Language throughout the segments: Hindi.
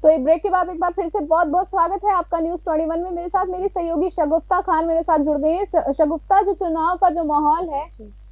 तो एक ब्रेक के बाद एक बार फिर से बहुत बहुत स्वागत है आपका न्यूज 21 में। मेरे साथ मेरी सहयोगी शगुफ्ता खान मेरे साथ जुड़ गई है। शगुफ्ता, जो चुनाव का जो माहौल है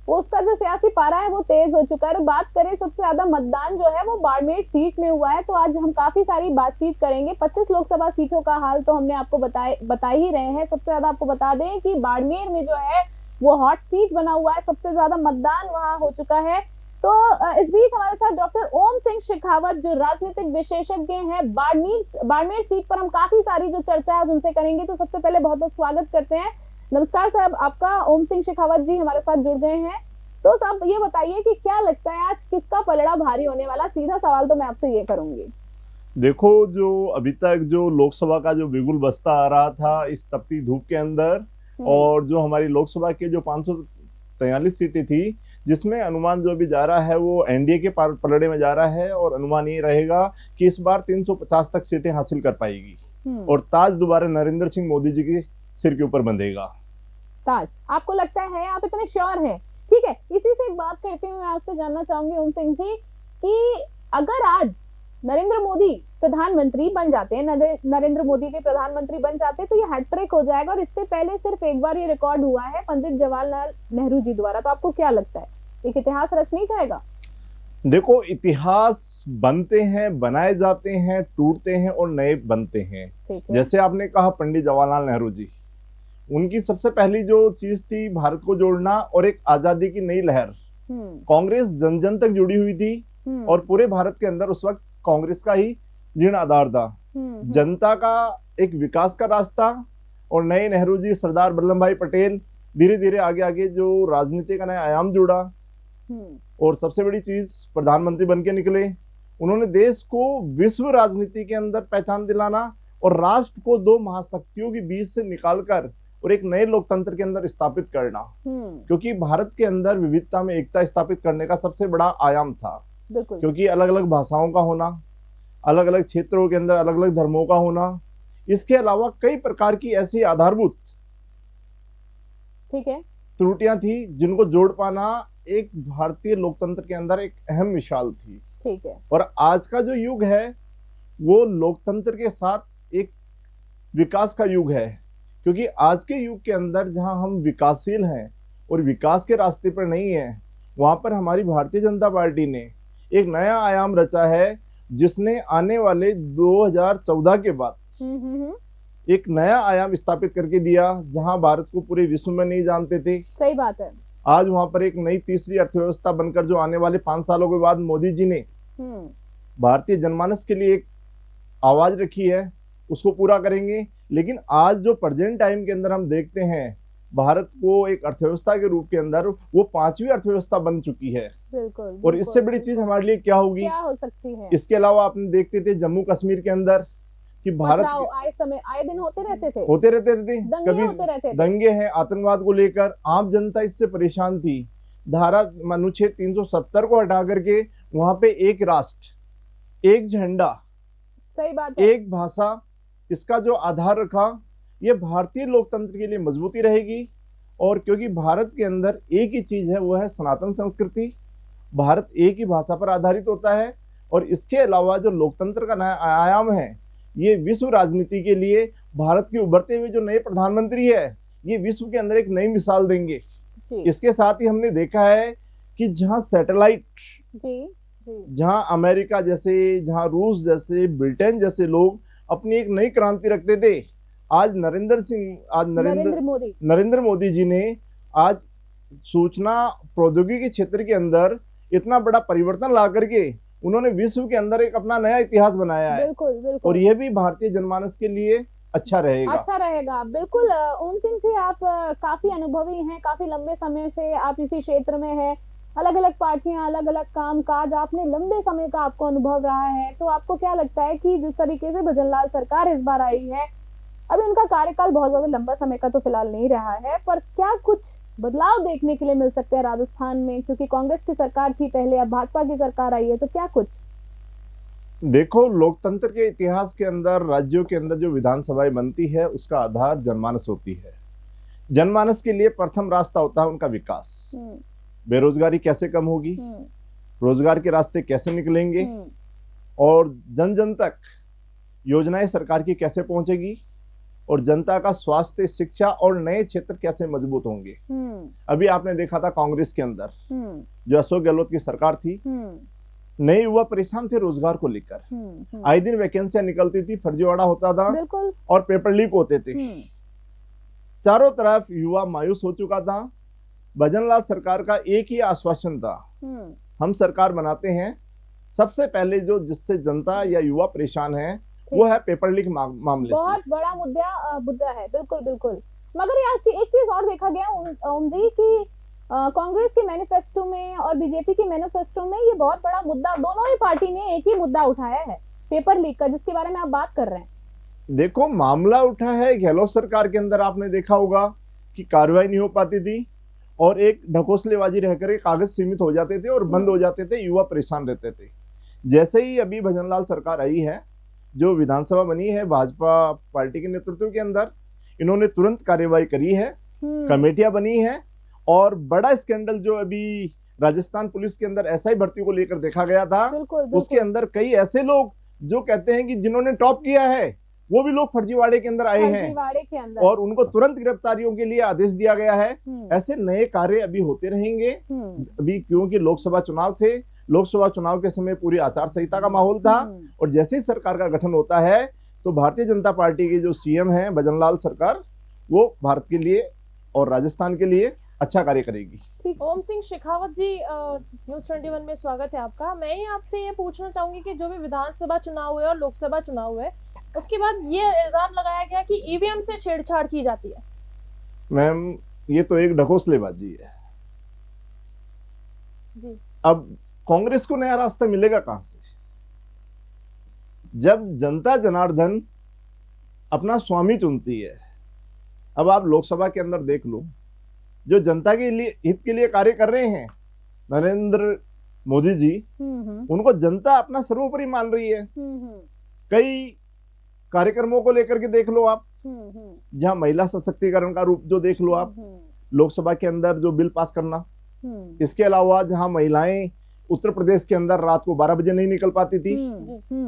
वो उसका जो सियासी पारा है वो तेज हो चुका है। और बात करें सबसे ज्यादा मतदान जो है वो बाड़मेर सीट में हुआ है, तो आज हम काफी सारी बातचीत करेंगे। 25 लोकसभा सीटों का हाल तो हमने आपको बता ही रहे हैं। सबसे ज्यादा आपको बता दें कि बाड़मेर में जो है वो हॉट सीट बना हुआ है, सबसे ज्यादा मतदान वहां हो चुका है। तो इस बीच हमारे साथ डॉक्टर ओम सिंह शेखावत जो राजनीतिक विशेषज्ञ हैं, बाड़मेर सीट पर हम काफी सारी जो चर्चा है उनसे करेंगे। तो सबसे पहले बहुत बहुत स्वागत करते हैं। नमस्कार साहब आपका। ओम सिंह शेखावत जी हमारे साथ जुड़ गए हैं। तो साहब ये बताइए कि क्या लगता है आज किसका पलड़ा भारी होने वाला? सीधा सवाल तो मैं आपसे ये करूंगी। देखो, जो अभी तक जो लोकसभा का जो बिगुल बजता आ रहा था इस तपती धूप के अंदर, और जो हमारी लोकसभा के जो 543 सीटें थी, जिसमें अनुमान जो अभी जा रहा है वो एनडीए के पलड़े में जा रहा है, और अनुमान ये रहेगा कि इस बार 350 तक सीटें हासिल कर पाएगी और ताज दोबारा नरेंद्र सिंह मोदी जी के सिर के ऊपर बंधेगा। ताज आपको लगता है? आप इतने श्योर हैं? ठीक है, इसी से एक बात करते हुए मैं आपसे जानना चाहूंगी ओम सिंह जी कि अगर आज नरेंद्र मोदी प्रधानमंत्री बन जाते हैं, नरेंद्र मोदी जी प्रधानमंत्री बन जाते हैं, तो ये हैट्रिक हो जाएगा। और इससे पहले सिर्फ एक बार ये रिकॉर्ड हुआ है पंडित जवाहरलाल नेहरू जी द्वारा। तो आपको क्या लगता है एक इतिहास रच नहीं जाएगा? देखो, इतिहास बनते हैं, बनाए जाते हैं, टूटते हैं और नए बनते हैं। जैसे आपने कहा पंडित जवाहरलाल नेहरू जी, उनकी सबसे पहली जो चीज थी भारत को जोड़ना और एक आजादी की नई लहर। कांग्रेस जन जन तक जुड़ी हुई थी और पूरे भारत के अंदर उस वक्त कांग्रेस का ही ऋण आधार था। जनता का एक विकास का रास्ता, और नए नेहरू जी सरदार वल्लभ भाई पटेल धीरे धीरे आगे आगे जो राजनीति का नया आयाम जुड़ा। और सबसे बड़ी चीज प्रधानमंत्री बन के निकले। उन्होंने देश को विश्व राजनीति के अंदर पहचान दिलाना और राष्ट्र को दो महाशक्तियों के बीच से निकालकर और एक नए लोकतंत्र के अंदर स्थापित करना। क्योंकि भारत के अंदर विविधता में एकता स्थापित करने का सबसे बड़ा आयाम था। क्योंकि अलग अलग भाषाओं का होना, अलग अलग क्षेत्रों के अंदर अलग अलग धर्मों का होना, इसके अलावा कई प्रकार की ऐसी आधारभूत त्रुटियां थी जिनको जोड़ पाना एक भारतीय लोकतंत्र के अंदर एक अहम मिसाल थी। ठीक है। और आज का जो युग है वो लोकतंत्र के साथ एक विकास का युग है। क्योंकि आज के युग के अंदर जहां हम विकासशील हैं और विकास के रास्ते पर नहीं है, वहां पर हमारी भारतीय जनता पार्टी ने एक नया आयाम रचा है, जिसने आने वाले 2014 के बाद एक नया आयाम स्थापित करके दिया, जहां भारत को पूरे विश्व में नहीं जानते थे। सही बात है। आज वहां पर एक नई तीसरी अर्थव्यवस्था बनकर जो आने वाले 5 सालों के बाद मोदी जी ने भारतीय जनमानस के लिए एक आवाज रखी है, उसको पूरा करेंगे। लेकिन आज जो प्रेजेंट टाइम के अंदर हम देखते हैं, भारत को एक अर्थव्यवस्था के रूप के अंदर वो 5वीं अर्थव्यवस्था बन चुकी है। बिल्कुल। और इससे बड़ी चीज हमारे लिए क्या होगी, क्या हो सकती है? इसके अलावा आपने देखते थे जम्मू कश्मीर के अंदर कि भारत आए दिन होते रहते थे, कभी दंगे हैं आतंकवाद को लेकर, आम जनता इससे परेशान थी। धारा अनुच्छेद 370 को हटा करके वहां पे एक राष्ट्र, एक झंडा, सही बात है, एक भाषा, इसका जो आधार रखा, ये भारतीय लोकतंत्र के लिए मजबूती रहेगी। और क्योंकि भारत के अंदर एक ही चीज है, वो है सनातन संस्कृति। भारत एक ही भाषा पर आधारित होता है। और इसके अलावा जो लोकतंत्र का नया आयाम है, ये विश्व राजनीति के लिए भारत के उभरते हुए जो नए प्रधानमंत्री है, ये विश्व के अंदर एक नई मिसाल देंगे। इसके साथ ही हमने देखा है कि जहां सैटेलाइट, जहां अमेरिका जैसे, जहां रूस जैसे, ब्रिटेन जैसे लोग अपनी एक नई क्रांति रखते थे, आज नरेंद्र मोदी जी ने आज सूचना प्रौद्योगिकी के क्षेत्र के अंदर इतना बड़ा परिवर्तन ला करके उन्होंने विश्व के अंदर एक अपना नया इतिहास बनाया है। बिल्कुल। और यह भी भारतीय जनमानस के लिए अच्छा रहेगा। बिल्कुल। ओम सिंह जी, आप काफी अनुभवी हैं, काफी लंबे समय से आप इसी क्षेत्र में हैं। अलग अलग पार्टियां, अलग अलग काम काज, आपने लंबे समय का आपको अनुभव रहा है। तो आपको क्या लगता है कि जिस तरीके से भजनलाल सरकार इस बार आई है, अभी उनका कार्यकाल बहुत ज्यादा लंबा समय का तो फिलहाल नहीं रहा है, पर क्या कुछ बदलाव देखने के लिए मिल सकते हैं राजस्थान में? क्योंकि कांग्रेस की सरकार थी पहले, अब भाजपा की सरकार आई है, तो क्या कुछ? देखो, लोकतंत्र के इतिहास के अंदर राज्यों के अंदर जो विधानसभाएं बनती है, उसका आधार जनमानस होती है। जनमानस के लिए प्रथम रास्ता होता है उनका विकास। बेरोजगारी कैसे कम होगी, रोजगार के रास्ते कैसे निकलेंगे, और जन जन तक योजनाएं सरकार की कैसे पहुंचेगी और जनता का स्वास्थ्य, शिक्षा और नए क्षेत्र कैसे मजबूत होंगे। अभी आपने देखा था कांग्रेस के अंदर जो अशोक गहलोत की सरकार थी, नए युवा परेशान थे रोजगार को लेकर। आए दिन वैकेंसियां निकलती थी, फर्जीवाड़ा होता था और पेपर लीक होते थे। चारों तरफ युवा मायूस हो चुका था। भजनलाल सरकार का एक ही आश्वासन था, हम सरकार बनाते हैं, सबसे पहले जो जिससे जनता या युवा परेशान है वो है पेपर लीक मामले से। बहुत बड़ा मुद्दा है, बिल्कुल बिल्कुल। मगर यार एक चीज और देखा गया ओम जी की कांग्रेस के मैनिफेस्टो में और बीजेपी के मैनिफेस्टो में ये बहुत बड़ा मुद्दा, दोनों ही पार्टी ने एक ही मुद्दा उठाया है, पेपर लीक का, जिसके बारे में आप बात कर रहे हैं। देखो, मामला उठा है गहलोत सरकार के अंदर। आपने देखा होगा कि कार्रवाई नहीं हो पाती थी और एक ढकोसलेबाजी रहकर कागज सीमित हो जाते थे और बंद हो जाते थे, युवा परेशान रहते थे। जैसे ही अभी भजनलाल सरकार आई है, जो विधानसभा बनी है भाजपा पार्टी के नेतृत्व के अंदर, इन्होंने तुरंत कार्रवाई करी है, कमेटियां बनी है। और बड़ा स्कैंडल जो अभी राजस्थान पुलिस के अंदर एसआई भर्ती को लेकर देखा गया था, उसके अंदर कई ऐसे लोग जो कहते हैं कि जिन्होंने टॉप किया है वो भी लोग फर्जीवाड़े के अंदर आए हैं और उनको तुरंत गिरफ्तारियों के लिए आदेश दिया गया है। ऐसे नए कार्य अभी होते रहेंगे। अभी क्योंकि लोकसभा चुनाव थे, लोकसभा चुनाव के समय पूरी आचार संहिता का माहौल था और जैसे ही सरकार का गठन होता है तो भारतीय जनता पार्टी के जो सीएम हैं भजनलाल सरकार, वो भारत के लिए और राजस्थान के लिए अच्छा कार्य करेगी। ओम सिंह शेखावत जी, न्यूज़ 21 में स्वागत है आपका। मैं ही आपसे ये पूछना चाहूंगी कि जो भी विधानसभा चुनाव हुए और लोकसभा चुनाव हुए, उसके बाद ये इल्जाम लगाया गया कि ईवीएम से छेड़छाड़ की जाती है। मैम, ये तो एक ढकोसलेबाजी है जी। अब कांग्रेस को नया रास्ता मिलेगा कहां से, जब जनता जनार्दन अपना स्वामी चुनती है। अब आप लोकसभा के अंदर देख लो, जो जनता के लिए हित के लिए कार्य कर रहे हैं नरेंद्र मोदी जी, उनको जनता अपना सर्वोपरि मान रही है। कई कार्यक्रमों को लेकर के देख लो आप, जहां महिला सशक्तिकरण का रूप जो देख लो आप, लोकसभा के अंदर जो बिल पास करना, इसके अलावा जहां महिलाएं उत्तर प्रदेश के अंदर रात को 12 बजे नहीं निकल पाती थी,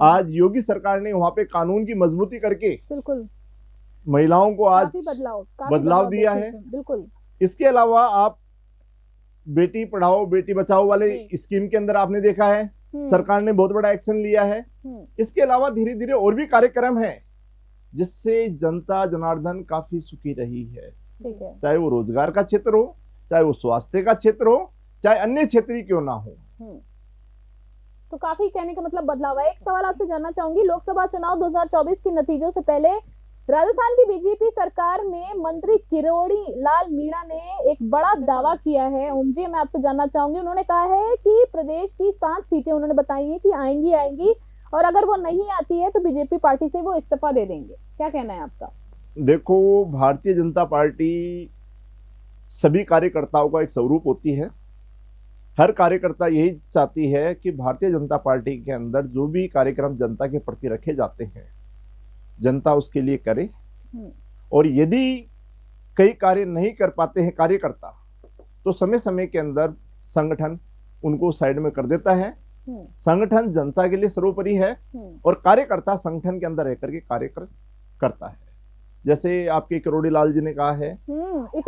आज योगी सरकार ने वहां पे कानून की मजबूती करके बिल्कुल महिलाओं को आज बदलाव दिया है। बिल्कुल। इसके अलावा आप बेटी पढ़ाओ बेटी बचाओ वाले स्कीम के अंदर आपने देखा है सरकार ने बहुत बड़ा एक्शन लिया है। इसके अलावा धीरे धीरे और भी कार्यक्रम हैं जिससे जनता जनार्दन काफी सुखी रही है। चाहे वो रोजगार का क्षेत्र हो, चाहे वो स्वास्थ्य का क्षेत्र हो, चाहे अन्य क्षेत्र ही क्यों ना हो। तो काफी कहने का मतलब बदलाव है। एक सवाल आपसे जानना चाहूंगी, लोकसभा चुनाव 2024 के नतीजों से पहले राजस्थान की बीजेपी सरकार में मंत्री किरोड़ी लाल मीणा ने एक बड़ा दावा किया है। ओम जी, मैं आपसे जानना चाहूंगी, उन्होंने कहा है कि प्रदेश की 7 सीटें उन्होंने बताई है कि आएंगी और अगर वो नहीं आती है तो बीजेपी पार्टी से वो इस्तीफा दे देंगे। क्या कहना है आपका? देखो, भारतीय जनता पार्टी सभी कार्यकर्ताओं का एक स्वरूप होती है। हर कार्यकर्ता यही चाहती है कि भारतीय जनता पार्टी के अंदर जो भी कार्यक्रम जनता के प्रति रखे जाते हैं जनता उसके लिए करे, और यदि कई कार्य नहीं कर पाते हैं कार्यकर्ता तो समय समय के अंदर संगठन उनको साइड में कर देता है। संगठन जनता के लिए सर्वोपरि है और कार्यकर्ता संगठन के अंदर रहकर के कार्य करता है। जैसे आपके किरोड़ी लाल जी ने कहा है,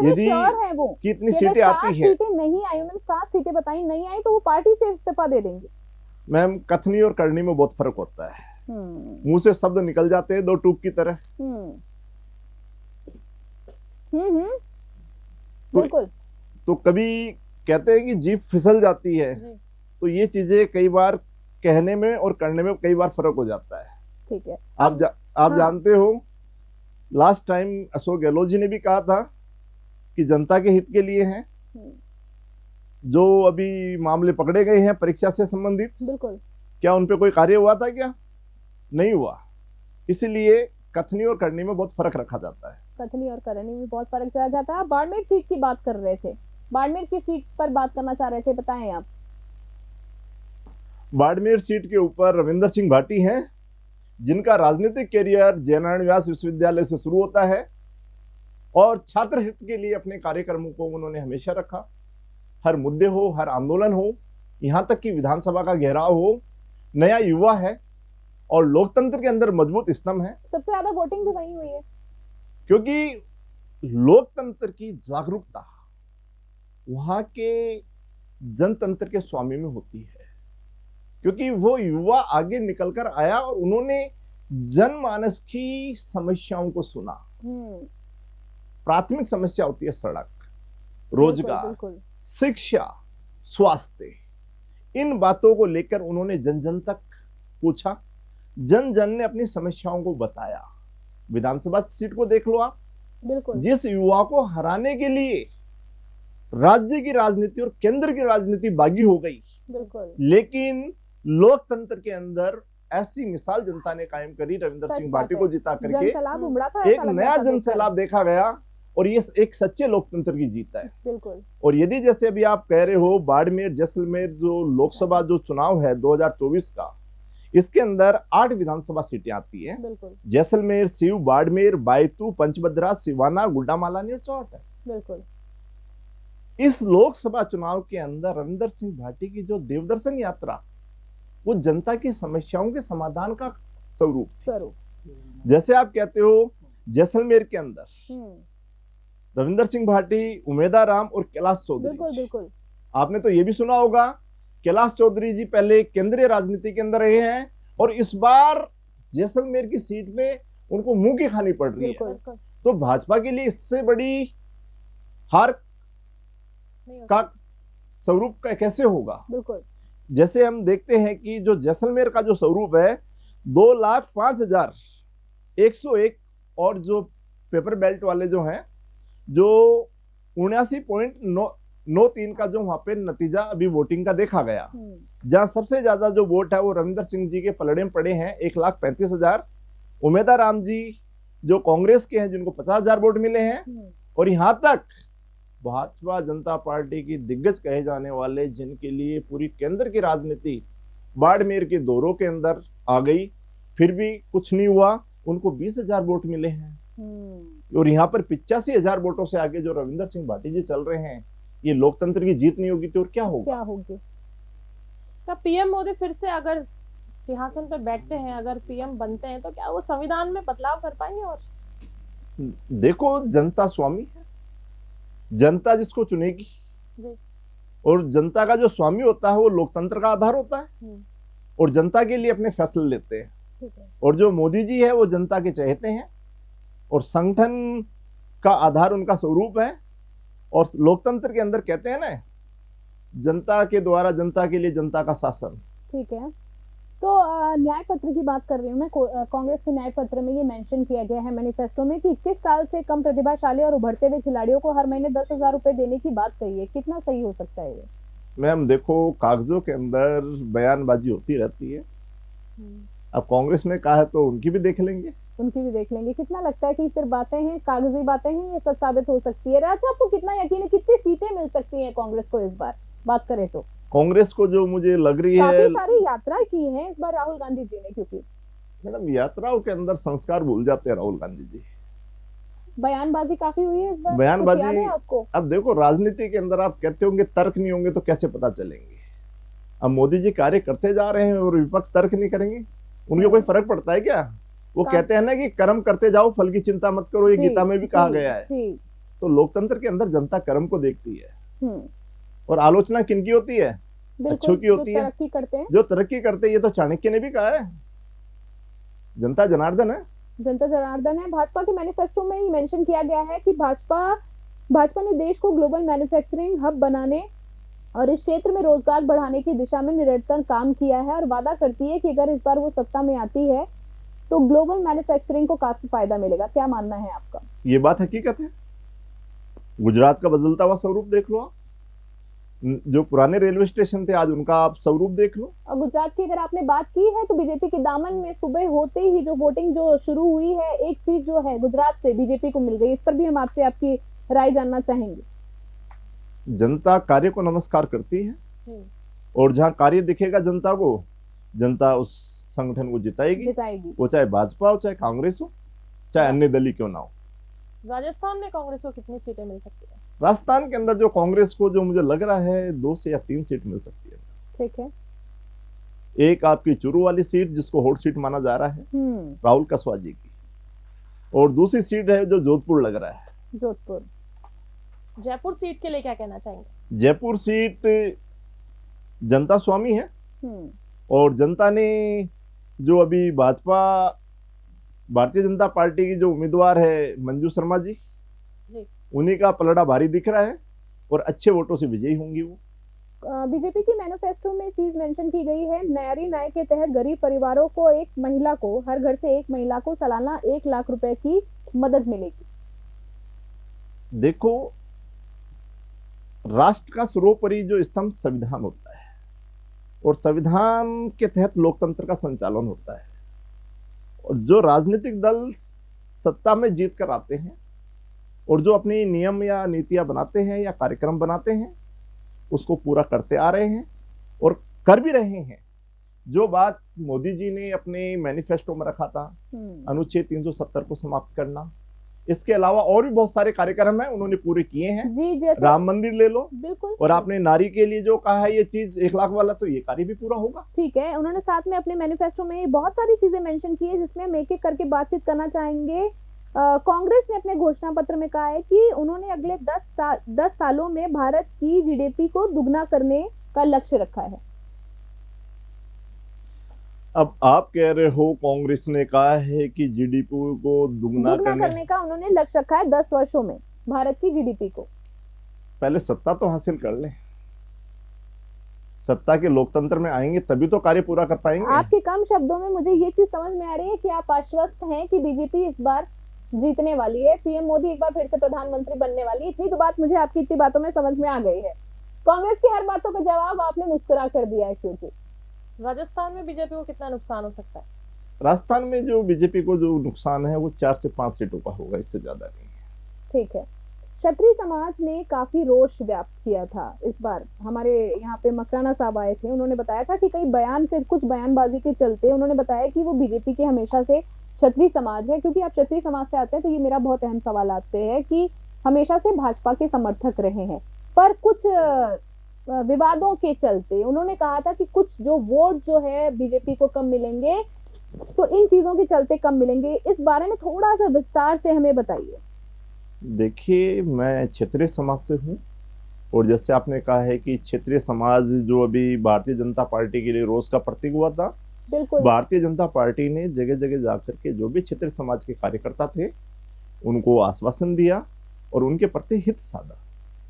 यदि है वो कितनी सीटें आती है, सीटें नहीं आई, उन्होंने 7 सीटें बताई, नहीं आई तो वो पार्टी से इस्तीफा दे देंगे। मैम, कथनी और करनी में बहुत फर्क होता है। मुंह से शब्द निकल जाते हैं 2 टूक की तरह। बिल्कुल। तो कभी कहते हैं कि जीभ फिसल जाती है, तो ये चीजें कई बार कहने में और करने में कई बार फर्क हो जाता है। ठीक है। आप जानते हो, लास्ट टाइम अशोक गहलोत जी ने भी कहा था कि जनता के हित के लिए हैं। जो अभी मामले पकड़े गए हैं परीक्षा से संबंधित, बिल्कुल, क्या उन पे कोई कार्य हुआ था? क्या नहीं हुआ। इसीलिए कथनी और करनी में बहुत फर्क रखा जाता है। कथनी और करनी में बहुत फर्क रखा जाता है। बाड़मेर सीट की बात कर रहे थे, बाड़मेर की सीट पर बात करना चाह रहे थे, बताएं आप। बाड़मेर सीट के ऊपर रविंदर सिंह भाटी हैं, जिनका राजनीतिक कैरियर जयनारायण व्यास विश्वविद्यालय से शुरू होता है और छात्र हित के लिए अपने कार्यक्रमों को उन्होंने हमेशा रखा। हर मुद्दे हो, हर आंदोलन हो, यहाँ तक कि विधानसभा का घेराव हो, नया युवा है और लोकतंत्र के अंदर मजबूत स्तंभ है, सबसे ज्यादा वोटिंग भी वहीं हुई है। क्योंकि लोकतंत्र की जागरूकता वहां के जनतंत्र के स्वामी में होती है, क्योंकि वो युवा आगे निकलकर आया और उन्होंने जनमानस की समस्याओं को सुना। प्राथमिक समस्या होती है सड़क, रोजगार, बिल्कुल। शिक्षा, स्वास्थ्य। इन बातों को लेकर उन्होंने जन जन तक पूछा, जन जन ने अपनी समस्याओं को बताया। विधानसभा सीट को देख लो आप, बिल्कुल। जिस युवा को हराने के लिए राज्य की राजनीति और केंद्र की राजनीति बागी हो गई, बिल्कुल, लेकिन लोकतंत्र के अंदर ऐसी मिसाल जनता ने कायम करी, रविंदर सच सिंह बात भाटी है। को जिता करके जनसैलाब उमड़ा था, एक ऐसा लग नया रहा था जनसैलाब देखा गया, और ये एक सच्चे लोकतंत्र की जीत है। बिल्कुल। और यदि जैसे अभी आप कह रहे हो बाड़मेर जैसलमेर जो लोकसभा जो चुनाव है 2024 का, इसके अंदर 8 विधानसभा सीटें आती है। बिल्कुल, जैसलमेर, सीव, बाड़मेर, बायतू, पंचभद्रा, सिवाना, गुड्डामालानी और चौहट है। बिल्कुल। इस लोकसभा चुनाव के अंदर रविंदर सिंह भाटी की जो देवदर्शन यात्रा, वो जनता की समस्याओं के समाधान का स्वरूप। जैसे आप कहते हो जैसलमेर के अंदर रविंदर सिंह भाटी, उमेदा राम और कैलाश चौधरी। बिल्कुल, बिल्कुल। आपने तो ये भी सुना होगा, कैलाश चौधरी जी पहले केंद्रीय राजनीति के अंदर रहे हैं और इस बार जैसलमेर की सीट में उनको मुंह की खानी पड़ रही है। तो भाजपा के लिए इससे बड़ी हार का स्वरूप का कैसे होगा? बिल्कुल। जैसे हम देखते हैं कि जो जैसलमेर का जो स्वरूप है 2,05,101, और जो पेपर बेल्ट वाले जो हैं जो 79.93 का जो वहां पे नतीजा अभी वोटिंग का देखा गया, जहां सबसे ज्यादा जो वोट है वो रविंदर सिंह जी के पलड़े में पड़े हैं 1,35,000। उमेदा राम जी जो कांग्रेस के हैं जिनको 50,000 वोट मिले हैं, और यहां तक भाजपा जनता पार्टी की दिग्गज कहे जाने वाले, जिनके लिए पूरी केंद्र की राजनीति बाड़मेर के दौरों के अंदर आ गई, फिर भी कुछ नहीं हुआ, उनको 20,000 वोट मिले हैं। और यहाँ पर 85,000 वोटों से आगे जो रविंदर सिंह भाटी जी चल रहे हैं, ये लोकतंत्र की जीत नहीं होगी तो और क्या होगा? क्या पीएम मोदी फिर से अगर सिंहासन पर बैठते हैं, अगर पीएम बनते हैं, तो क्या वो संविधान में बदलाव कर पाएंगे? और देखो, जनता स्वामी है, जनता जिसको चुनेगी, और जनता का जो स्वामी होता है वो लोकतंत्र का आधार होता है, और जनता के लिए अपने फैसले लेते हैं। और जो मोदी जी है वो जनता के चहेते हैं, और संगठन का आधार उनका स्वरूप है। और लोकतंत्र के अंदर कहते हैं ना, जनता के द्वारा जनता के लिए जनता का शासन। ठीक है, तो न्याय पत्र की बात कर रही हूँ मैं। कांग्रेस के न्याय पत्र में ये मेंशन किया गया है मैनिफेस्टो में कि 21 साल से कम प्रतिभाशाली और उभरते हुए खिलाड़ियों को हर महीने 10,000 रुपए देने की बात कही है। कितना सही हो सकता है ये? मैम देखो, कागजों के अंदर बयानबाजी होती रहती है। अब कांग्रेस ने कहा है तो उनकी भी देख लेंगे। कितना लगता है कि सिर्फ बातें हैं, कागजी बातें हैं, ये सच साबित हो सकती है? राजा, आपको कितना यकीन है कितनी सीटें मिल सकती हैं कांग्रेस को इस बार बात करें तो? कांग्रेस को जो मुझे लग रही है, काफी सारी यात्रा की है इस बार राहुल गांधी जी ने, क्योंकि मैडम यात्राओं के अंदर संस्कार भूल जाते हैं राहुल गांधी जी। बयानबाजी काफी हुई है इस बार, बयानबाजी याद है आपको? अब देखो, राजनीति के अंदर आप कहते होंगे तर्क नहीं होंगे तो कैसे पता चलेंगे। अब मोदी जी कार्य करते जा रहे हैं और विपक्ष तर्क नहीं करेंगे, उनके कोई फर्क पड़ता है क्या? वो कहते हैं ना कि कर्म करते जाओ, फल की चिंता मत करो, ये गीता में भी कहा गया है। तो लोकतंत्र के अंदर जनता कर्म को देखती है, और आलोचना किनकी होती है? अच्छों की होती है, जो तरक्की करते हैं। ये तो चाणक्य ने भी कहा है, जनता जनार्दन है। भाजपा के मैनिफेस्टो में ही मेंशन किया गया है कि भाजपा ने देश को ग्लोबल मैन्युफैक्चरिंग हब बनाने और इस क्षेत्र में रोजगार बढ़ाने की दिशा में निरंतर काम किया है, और वादा करती है कि अगर इस बार वो सत्ता में आती है तो ग्लोबल मैन्युफैक्चरिंग को काफी फायदा मिलेगा। क्या मानना है आपका? ये बात हकीकत है। गुजरात का बदलता हुआ स्वरूप देख लो आप, जो पुराने रेलवे स्टेशन थे आज उनका आप स्वरूप देख लो। और गुजरात की अगर आपने बात की है तो बीजेपी के दामन में सुबह होते ही जो वोटिंग जो शुरू हुई है, एक सीट जो है गुजरात से बीजेपी को मिल गई। इस पर भी हम आपसे आपकी राय जानना चाहेंगे। जनता कार्य को नमस्कार करती है, और जहां कार्य दिखेगा जनता को, जनता उस संगठन को जिताएगी। वो चाहे भाजपा हो, चाहे कांग्रेस हो, चाहे अन्य दल ही क्यों ना हो। राजस्थान में कांग्रेस को कितनी सीटें मिल सकती है? राजस्थान के अंदर जो कांग्रेस को जो मुझे लग रहा है 2 से या 3 सीट मिल सकती है। ठीक है, एक आपकी चुरू वाली सीट जिसको हॉट सीट माना जा रहा है राहुल कसवा जी की, और दूसरी सीट है जो जोधपुर लग रहा है। जोधपुर। जयपुर सीट के लिए क्या कहना चाहेंगे? जयपुर सीट जनता स्वामी है, और जनता ने जो अभी भाजपा भारतीय जनता पार्टी की जो उम्मीदवार है मंजू शर्मा जी, उन्हीं का पलड़ा भारी दिख रहा है और अच्छे वोटों से विजयी होंगी वो। बीजेपी की मैनिफेस्टो में चीज मेंशन की गई है, नारी न्याय के तहत गरीब परिवारों को एक महिला को, हर घर से एक महिला को सालाना 1 लाख रुपए की मदद मिलेगी। देखो, राष्ट्र का सर्वोपरि जो स्तंभ संविधान होता है, और संविधान के तहत लोकतंत्र का संचालन होता है, और जो राजनीतिक दल सत्ता में जीत कर आते हैं और जो अपनी नियम या नीतियां बनाते हैं या कार्यक्रम बनाते हैं उसको पूरा करते आ रहे हैं और कर भी रहे हैं। जो बात मोदी जी ने अपने मैनिफेस्टो में रखा था, अनुच्छेद 370 को समाप्त करना, इसके अलावा और भी बहुत सारे कार्यक्रम हैं, उन्होंने पूरे किए हैं। जी, जैसे राम मंदिर ले लो, बिल्कुल, और आपने नारी के लिए जो कहा है ये चीज 1 लाख वाला, तो ये कार्य भी पूरा होगा। ठीक है। उन्होंने साथ में अपने मैनिफेस्टो में बहुत सारी चीजें मेंशन की है जिसमें हम एक एक करके बातचीत करना चाहेंगे। कांग्रेस ने अपने घोषणा पत्र में कहा है कि उन्होंने अगले 10 सालों में भारत की जीडीपी को दुगना करने का लक्ष्य रखा है। अब आप कह रहे हो कांग्रेस ने कहा है कि जीडीपी को दुगना करने का उन्होंने लक्ष्य रखा है 10 वर्षों में भारत की जीडीपी को। पहले सत्ता तो हासिल कर ले, सत्ता के लोकतंत्र में आएंगे तभी तो कार्य पूरा कर पाएंगे। आपके कम शब्दों में मुझे ये चीज समझ में आ रही है कि आप आश्वस्त हैं कि बीजेपी इस बार जीतने वाली है, पीएम मोदी एक बार फिर से प्रधानमंत्री बनने वाली है। इतनी तो बात मुझे आपकी इतनी बातों में समझ में आ गई है। कांग्रेस की हर बातों का जवाब आपने मुस्कुरा कर दिया है। क्योंकि राजस्थान में बीजेपी को कितना नुकसान हो सकता है? राजस्थान में जो बीजेपी को जो नुकसान है वो 4 से 5 सीटों का होगा, इससे ज्यादा नहीं है। ठीक है। क्षत्रिय समाज ने काफी रोष व्यक्त किया था इस बार। हमारे यहाँ पे मकराना साहब आए थे, उन्होंने बताया था कि कुछ बयानबाजी के चलते उन्होंने बताया कि वो बीजेपी के हमेशा से क्षत्रिय समाज है। क्योंकि आप क्षत्रिय समाज से आते हैं तो ये मेरा बहुत अहम सवाल आपसे है कि हमेशा से भाजपा के समर्थक रहे हैं, पर कुछ विवादों के चलते उन्होंने कहा था कि कुछ जो वोट जो है बीजेपी को कम मिलेंगे, तो इन चीजों के चलते कम मिलेंगे। इस बारे में थोड़ा सा विस्तार से हमें बताइए। देखिए, मैं क्षत्रिय समाज से हूँ, और जैसे आपने कहा है कि क्षत्रिय समाज जो अभी भारतीय जनता पार्टी के लिए रोष का प्रतीक हुआ था, बिल्कुल, भारतीय जनता पार्टी ने जगह जगह जाकर के जो भी क्षत्रिय समाज के कार्यकर्ता थे उनको आश्वासन दिया और उनके प्रति हित साधा,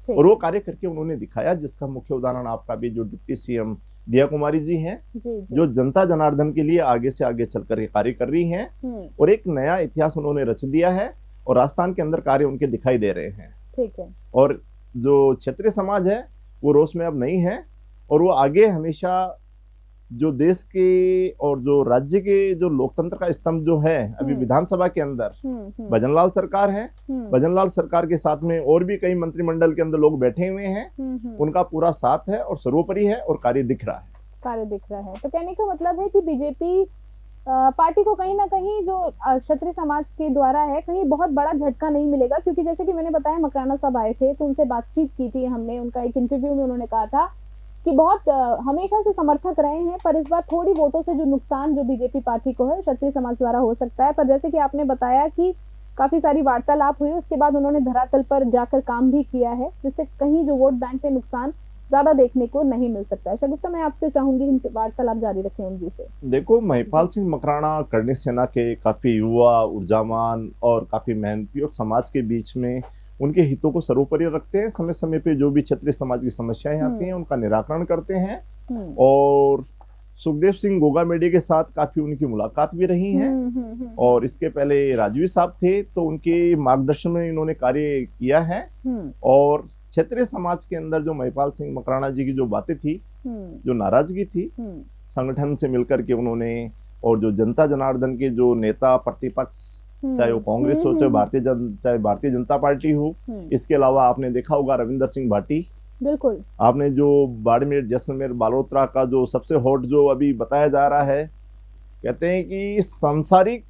और वो कार्य करके उन्होंने दिखाया, जिसका मुख्य उदाहरण आपका भी जो डिप्टी सीएम दिया कुमारी जी हैं, जो जनता जनार्दन के लिए आगे से आगे चलकर कार्य कर रही हैं, और एक नया इतिहास उन्होंने रच दिया है, और राजस्थान के अंदर कार्य उनके दिखाई दे रहे हैं। ठीक है। और जो क्षत्रिय समाज है वो रोष में अब नहीं है, और वो आगे हमेशा जो देश के और जो राज्य के जो लोकतंत्र का स्तंभ जो है अभी विधानसभा के अंदर भजनलाल सरकार है, भजनलाल सरकार के साथ में और भी कई मंत्रिमंडल के अंदर लोग बैठे हुए हैं, उनका पूरा साथ है और सर्वोपरि है, और कार्य दिख रहा है। तो कहने का मतलब है कि बीजेपी पार्टी को कहीं ना कहीं जो क्षत्रिय समाज के द्वारा है, कहीं बहुत बड़ा झटका नहीं मिलेगा। क्योंकि जैसे कि मैंने बताया, मकराना साहब आए थे तो उनसे बातचीत की थी हमने, उनका एक इंटरव्यू में उन्होंने कहा था कि बहुत हमेशा से समर्थक रहे हैं, पर इस बार थोड़ी वोटों से जो नुकसान जो बीजेपी पार्टी को है क्षत्रिय समाज द्वारा हो सकता है। पर जैसे कि आपने बताया कि काफी सारी वार्तालाप हुई, उसके बाद उन्होंने धरातल पर जाकर काम भी किया है, जिससे कहीं जो वोट बैंक पे नुकसान ज्यादा देखने को नहीं मिल सकता है। शगुफ्ता, मैं आपसे चाहूंगी इनसे वार्तालाप जारी रखें उनजी से। देखो, महिपाल सिंह मकराना कर्णी सेना के काफी युवा, ऊर्जावान और काफी मेहनती, और समाज के बीच में उनके हितों को सर्वोपरि रखते हैं। समय समय पे जो भी क्षत्रिय समाज की समस्याएं आती हैं उनका निराकरण करते हैं, और सुखदेव सिंह गोगामेडी के साथ काफी उनकी मुलाकात भी रही है, और इसके पहले राजवी साहब थे तो उनके मार्गदर्शन में इन्होंने कार्य किया है। और क्षेत्रीय समाज के अंदर जो महिपाल सिंह मकराना जी की जो बातें थी, जो नाराजगी थी, संगठन से मिलकर के उन्होंने, और जो जनता जनार्दन के जो नेता प्रतिपक्ष, चाहे वो कांग्रेस हो चाहे भारतीय जनता पार्टी हो, इसके अलावा आपने देखा होगा रविंदर सिंह भाटी, बिल्कुल, आपने जो बाड़मेर, जैसलमेर, बालोतरा का जो सबसे हॉट जो अभी बताया जा रहा है, कहते हैं कि सांसारिक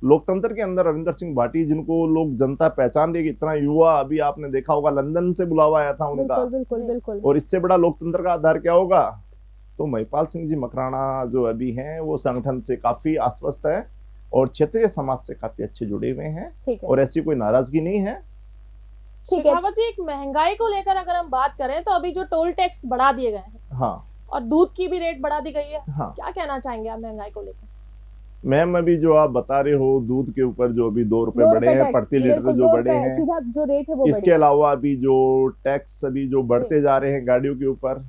लोकतंत्र के अंदर रविंदर सिंह भाटी, जिनको लोग जनता पहचान रही, इतना युवा, अभी आपने देखा होगा लंदन से बुलावा आया था उनका, बिल्कुल। और इससे बड़ा लोकतंत्र का आधार क्या होगा? तो महिपाल सिंह जी मकराना जो अभी हैं वो संगठन से काफी आश्वस्त है और क्षेत्रीय समाज से काफी अच्छे जुड़े हुए हैं ठीक है, और ऐसी कोई नाराजगी नहीं है। ठीक है। शेखावत जी, एक महंगाई को लेकर अगर हम बात करें तो अभी जो टोल टैक्स बढ़ा दिए गए हैं हाँ और दूध की भी रेट बढ़ा दी गई है, हाँ क्या कहना चाहेंगे आप महंगाई को लेकर? मैम, अभी जो आप बता रहे हो दूध के ऊपर जो अभी 2 रुपए 2 बढ़े रुपए हैं टैक्स, प्रति लीटर बिल्कुल जो 2 बढ़े रुपए हैं, सीधा जो रेट है वो इसके बढ़ेगा। अलावा अभी जो टैक्स अभी जो बढ़ते जा रहे हैं गाड़ियों के ऊपर,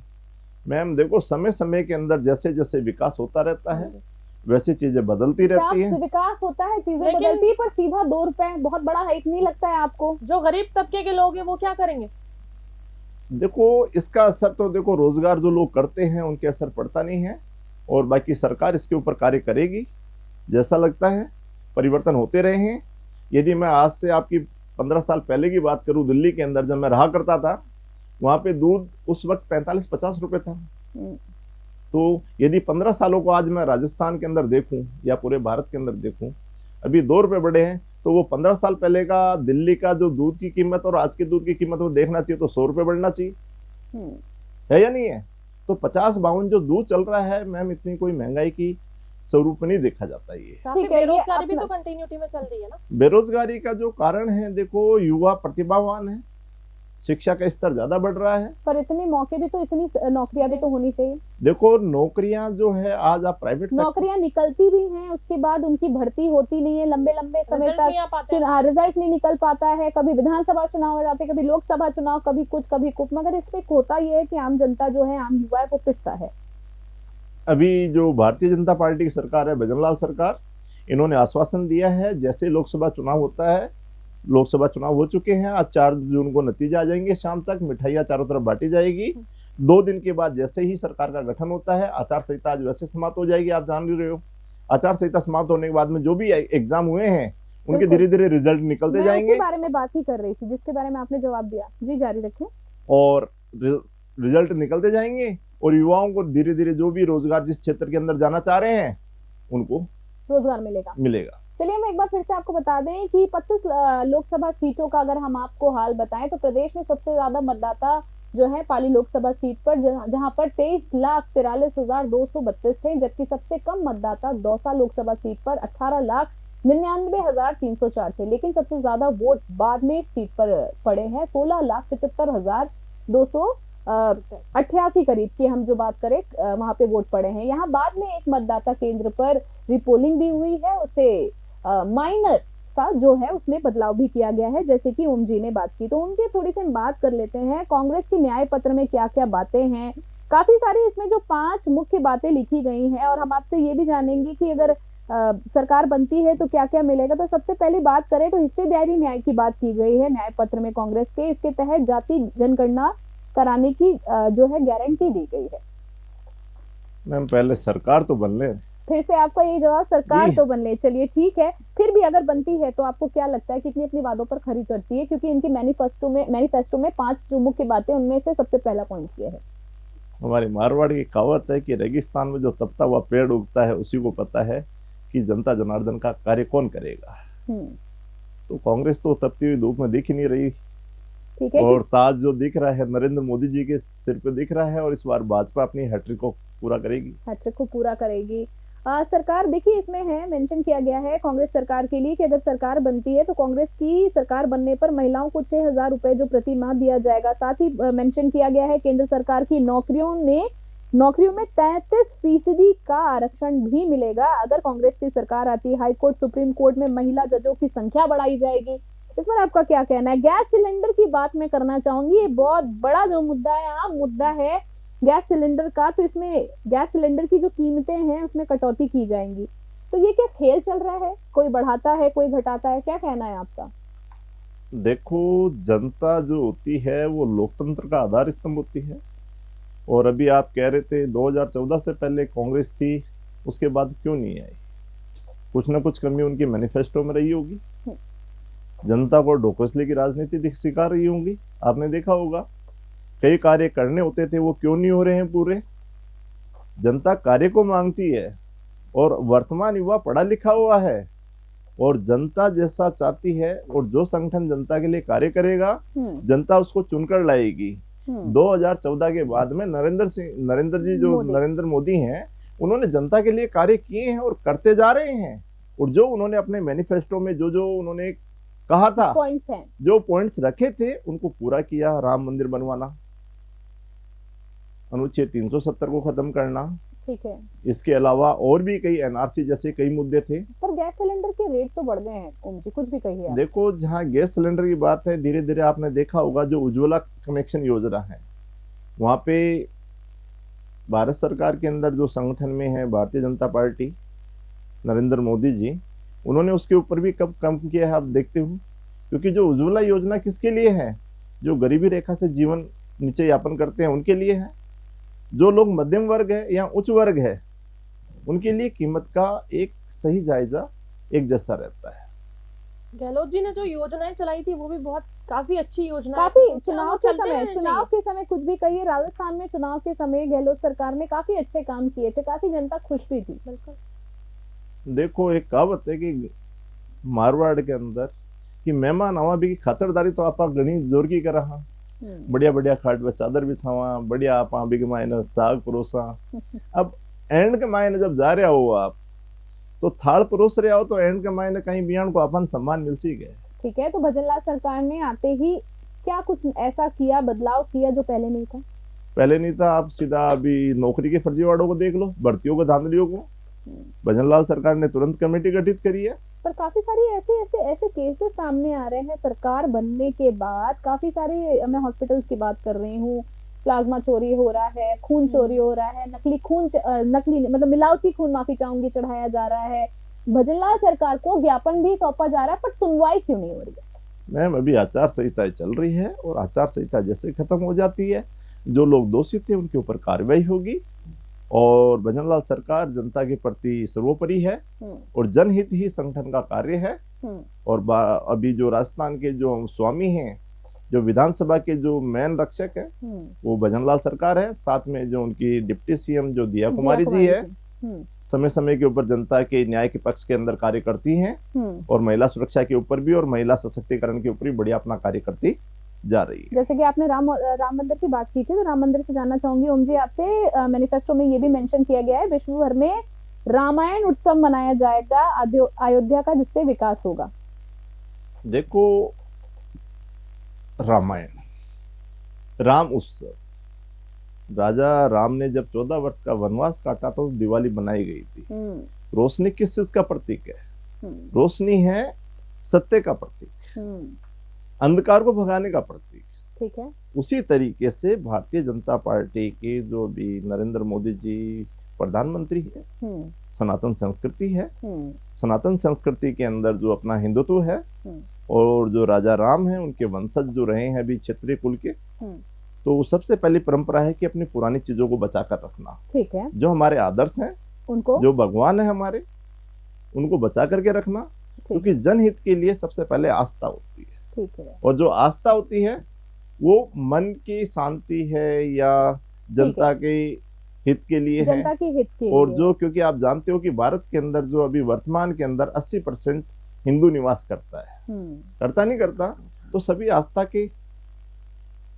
मैम देखो समय समय के अंदर जैसे जैसे विकास होता रहता है वैसी चीजें बदलती रहती हैं। विकास होता है, चीजें लेकिन- बदलती है, पर सीधा 2 रुपए बहुत बड़ा हाइक नहीं लगता है आपको? जो गरीब तबके के लोग हैं वो क्या करेंगे? देखो इसका असर तो देखो रोजगार जो लोग करते हैं उनके असर पड़ता नहीं है और बाकी सरकार इसके ऊपर कार्य करेगी। जैसा लगता है परिवर्तन होते रहे हैं। यदि मैं आज से आपकी 15 साल पहले की बात करूं, दिल्ली के अंदर जब मैं रहा करता था वहां पे दूध उस वक्त 45-50 रुपए था। हम्म, तो यदि 15 सालों को आज मैं राजस्थान के अंदर देखूं या पूरे भारत के अंदर देखूं, अभी 2 रुपए बढ़े हैं, तो वो 15 साल पहले का दिल्ली का जो दूध की कीमत और आज के दूध की कीमत वो देखना चाहिए, तो 100 रुपए बढ़ना चाहिए, हम्म। है या नहीं है? तो 50-52 जो दूध चल रहा है मैम, इतनी कोई महंगाई की स्वरूप में नहीं देखा जाता ये। काफी ठीक है, ये बेरोजगारी भी अपना- तो कंटिन्यूटी में चल रही है ना? बेरोजगारी का जो कारण है, देखो युवा प्रतिभावान है, शिक्षा का स्तर ज्यादा बढ़ रहा है। पर इतने मौके भी तो, इतनी नौकरियां भी तो होनी चाहिए। देखो नौकरियां जो है आज आप प्राइवेट नौकरियां निकलती भी हैं, उसके बाद उनकी भर्ती होती नहीं है, लंबे लंबे समय रिजल्ट तक नहीं आ पाते हैं। रिजल्ट नहीं निकल पाता है। कभी विधानसभा चुनाव हो जाते हैं, कभी लोकसभा चुनाव, कभी कुछ, मगर इसमें होता ये है कि आम जनता जो है, आम युवा है, वो पिसता है। अभी जो भारतीय जनता पार्टी की सरकार है, भजनलाल सरकार, इन्होंने आश्वासन दिया है जैसे लोकसभा चुनाव होता है, लोकसभा चुनाव हो चुके हैं, आज 4 जून को नतीजे आ जाएंगे, शाम तक मिठाइयाँ चारों तरफ बांटी जाएगी। 2 दिन के बाद जैसे ही सरकार का गठन होता है, आचार संहिता आज वैसे समाप्त हो जाएगी, आप जान ही रहे हो। आचार संहिता समाप्त होने के बाद में जो भी एग्जाम हुए हैं उनके बिल्कुल। धीरे धीरे रिजल्ट निकलते मैं जाएंगे उसी बारे में बात ही कर रही थी, जिसके बारे में आपने जवाब दिया। जी जारी रखें। और रिजल्ट निकलते जाएंगे और युवाओं को धीरे धीरे जो भी रोजगार जिस क्षेत्र के अंदर जाना चाह रहे हैं उनको रोजगार मिलेगा। मिलेगा। चलिए हम एक बार फिर से आपको बता दें कि 25 लोकसभा सीटों का अगर हम आपको हाल बताएं तो प्रदेश में सबसे ज्यादा मतदाता जो है पाली लोकसभा सीट पर, जहां पर 23,43,232 थे, जबकि सबसे कम मतदाता दौसा लोकसभा सीट पर 18,99,304 थे। लेकिन सबसे ज्यादा वोट बाड़मेर सीट पर पड़े हैं, 16,75,288 करीब की हम जो बात करें वहां पे वोट पड़े हैं। यहाँ बाद में एक मतदाता केंद्र पर रिपोलिंग भी हुई है, उसे माइनर सा जो है उसमें बदलाव भी किया गया है, जैसे कि ओम जी ने बात की। तो ओम जी थोड़ी सी बात कर लेते हैं, कांग्रेस की न्याय पत्र में क्या क्या बातें हैं। काफी सारी इसमें जो 5 मुख्य बातें लिखी गई हैं, और हम आपसे ये भी जानेंगे कि अगर सरकार बनती है तो क्या क्या मिलेगा। तो सबसे पहली बात करें तो हिस्सेदारी न्याय की बात की गई है न्याय पत्र में कांग्रेस के। इसके तहत जाति जनगणना कराने की जो है गारंटी दी गई है। मैम पहले सरकार तो बन ले। फिर से आपका ये जवाब, सरकार जी। तो बन ले। चलिए ठीक है, फिर भी अगर बनती है तो आपको क्या लगता है कितनी अपनी वादों पर खरी करती है? क्योंकि इनकी मैनिफेस्टो में 5 जो मुख्य बातें, उनमें से सबसे पहला पॉइंट ये है। हमारी मारवाड़ की कहावत है कि रेगिस्तान में जो तपता हुआ पेड़ उगता है उसी को पता है कि जनता जनार्दन का कार्य कौन करेगा। तो कांग्रेस तो तपती हुई धूप में दिख ही नहीं रही, ठीक है। और ताज जो दिख रहा है नरेंद्र मोदी जी के सिर पे दिख रहा है, और इस बार भाजपा अपनी हैट्रिक को पूरा करेगी। हैट्रिक को पूरा करेगी। सरकार देखिए, इसमें है मेंशन किया गया है कांग्रेस सरकार के लिए कि अगर सरकार बनती है तो कांग्रेस की सरकार बनने पर महिलाओं को 6,000 रुपए जो प्रति माह दिया जाएगा। साथ ही मेंशन किया गया है केंद्र सरकार की नौकरियों में 33% का आरक्षण भी मिलेगा अगर कांग्रेस की सरकार आती है। हाई कोर्ट, सुप्रीम कोर्ट में महिला जजों की संख्या बढ़ाई जाएगी। इस पर आपका क्या कहना है? गैस सिलेंडर की बात मैं करना चाहूंगी, ये बहुत बड़ा जो मुद्दा है, आम मुद्दा है गैस सिलेंडर का। तो इसमें गैस सिलेंडर की जो कीमतें हैं उसमें कटौती की जाएंगी। तो ये क्या खेल चल रहा है? कोई बढ़ाता है, कोई घटाता है, क्या कहना है आपका? देखो जनता जो होती है वो लोकतंत्र का आधार स्तंभ होती है, और अभी आप कह रहे थे 2014 से पहले कांग्रेस थी, उसके बाद क्यों नहीं आई? कुछ ना कुछ कमी उनकी मैनिफेस्टो में रही होगी, जनता को ढोकसले की राजनीति सिखा रही होंगी। आपने देखा होगा कई कार्य करने होते थे वो क्यों नहीं हो रहे हैं पूरे। जनता कार्य को मांगती है, और वर्तमान युवा पढ़ा लिखा हुआ है, और जनता जैसा चाहती है, और जो संगठन जनता के लिए कार्य करेगा जनता उसको चुनकर लाएगी। 2014 के बाद में नरेंद्र मोदी हैं, उन्होंने जनता के लिए कार्य किए हैं और करते जा रहे हैं। और जो उन्होंने अपने मैनिफेस्टो में जो जो उन्होंने कहा था, पॉइंट्स हैं, जो पॉइंट्स रखे थे, उनको पूरा किया। राम मंदिर बनवाना, अनुच्छेद 370 को खत्म करना, ठीक है। इसके अलावा और भी कई एनआरसी जैसे कई मुद्दे थे। पर गैस सिलेंडर के रेट तो बढ़ गए हैं ओम जी, कुछ भी कहिए आप। देखो, जहां गैस सिलेंडर की बात है, धीरे धीरे आपने देखा होगा जो उज्ज्वला कनेक्शन योजना है, वहां पे भारत सरकार के अंदर जो संगठन में है भारतीय जनता पार्टी, नरेंद्र मोदी जी, उन्होंने उसके ऊपर भी कब कम किया है आप देखते हो। क्योंकि जो उज्ज्वला योजना किसके लिए है? जो गरीबी रेखा से जीवन नीचे यापन करते हैं उनके लिए है। जो लोग मध्यम वर्ग है या उच्च वर्ग है, उनके लिए कीमत का एक सही जायजा एक जैसा रहता है। गहलोत जी ने जो योजनाएं चलाई थी वो भी बहुत काफी अच्छी योजना काफी चुनाव के समय कुछ भी कहिए, राजस्थान में चुनाव के समय गहलोत सरकार ने काफी अच्छे काम किए थे, काफी जनता खुश भी थी। बिल्कुल। देखो, एक कहावत है कि मारवाड़ के अंदर कि मेहमान आवा भी की खातरदारी तो आपा घणी जोर की कर रहा, बढ़िया बढ़िया खाट पे चादर बिछावा, बढ़िया आप बिग मायने साग परोसा। अब एंड के मायने जब जा रहे हो आप, तो थाल परोस रहे हो, तो एंड के मायने कहीं बियान को अपन सम्मान मिल सी गए। ठीक है, तो भजनलाल सरकार ने आते ही क्या कुछ ऐसा किया, बदलाव किया जो पहले नहीं था? पहले नहीं था। आप सीधा अभी नौकरी के फर्जीवाड़ों को देख लो, भर्तियों को, धांधलियों को। भजनलाल सरकार ने तुरंत कमेटी गठित करी है। पर काफी सारी ऐसे केसेस सामने आ रहे हैं सरकार बनने के बाद। काफी सारे, मैं हॉस्पिटल्स की बात कर रही हूँ, प्लाज्मा चोरी हो रहा है, खून चोरी हो रहा है, नकली मतलब मिलावटी खून, माफी चाहूंगी, चढ़ाया जा रहा है। भजनलाल सरकार को ज्ञापन भी सौंपा जा रहा है, पर सुनवाई क्यों नहीं हो रही है? मैम, अभी आचार संहिता चल रही है और आचार संहिता जैसे खत्म हो जाती है, जो लोग दोषी थे उनके ऊपर कार्रवाई होगी। और भजनलाल सरकार जनता के प्रति सर्वोपरि है और जनहित ही संगठन का कार्य है। और अभी जो राजस्थान के जो स्वामी हैं, जो विधानसभा के जो मेन रक्षक है, वो भजनलाल सरकार है। साथ में जो उनकी डिप्टी सीएम जो दिया कुमारी जी है, समय समय के ऊपर जनता के न्याय के पक्ष के अंदर कार्य करती हैं और महिला सुरक्षा के ऊपर भी और महिला सशक्तिकरण के ऊपर भी बढ़िया अपना कार्य करती जा रही है। जैसे कि आपने राम मंदिर की बात की थी, तो राम मंदिर से जानना चाहूंगी ओम जी आपसे, मैनिफेस्टो में ये भी मेंशन किया गया है विश्व भर में रामायण उत्सव मनाया जाएगा अयोध्या का, जिससे विकास होगा। देखो, रामायण, राम उत्सव, राजा राम ने जब 14 वर्ष का वनवास काटा तो दिवाली बनाई गई थी। रोशनी किस चीज का प्रतीक है? रोशनी है सत्य का प्रतीक, अंधकार को भगाने का प्रतीक। ठीक है। उसी तरीके से भारतीय जनता पार्टी के जो भी नरेंद्र मोदी जी प्रधानमंत्री है, सनातन संस्कृति है। सनातन संस्कृति के अंदर जो अपना हिंदुत्व है और जो राजा राम है उनके वंशज जो रहे हैं अभी क्षत्रिय कुल के, तो सबसे पहली परंपरा है कि अपनी पुरानी चीजों को बचा कर रखना। ठीक है। जो हमारे आदर्श हैं, उनको, जो भगवान है हमारे, उनको बचा करके रखना, क्योंकि जनहित के लिए सबसे पहले आस्था होती है। ठीक है। और जो आस्था होती है वो मन की शांति है या जनता के हित के लिए है, जनता के हित के और लिए। जो, क्योंकि आप जानते हो कि भारत के अंदर जो अभी वर्तमान के अंदर 80% हिंदू निवास करता है, करता नहीं करता, तो सभी आस्था के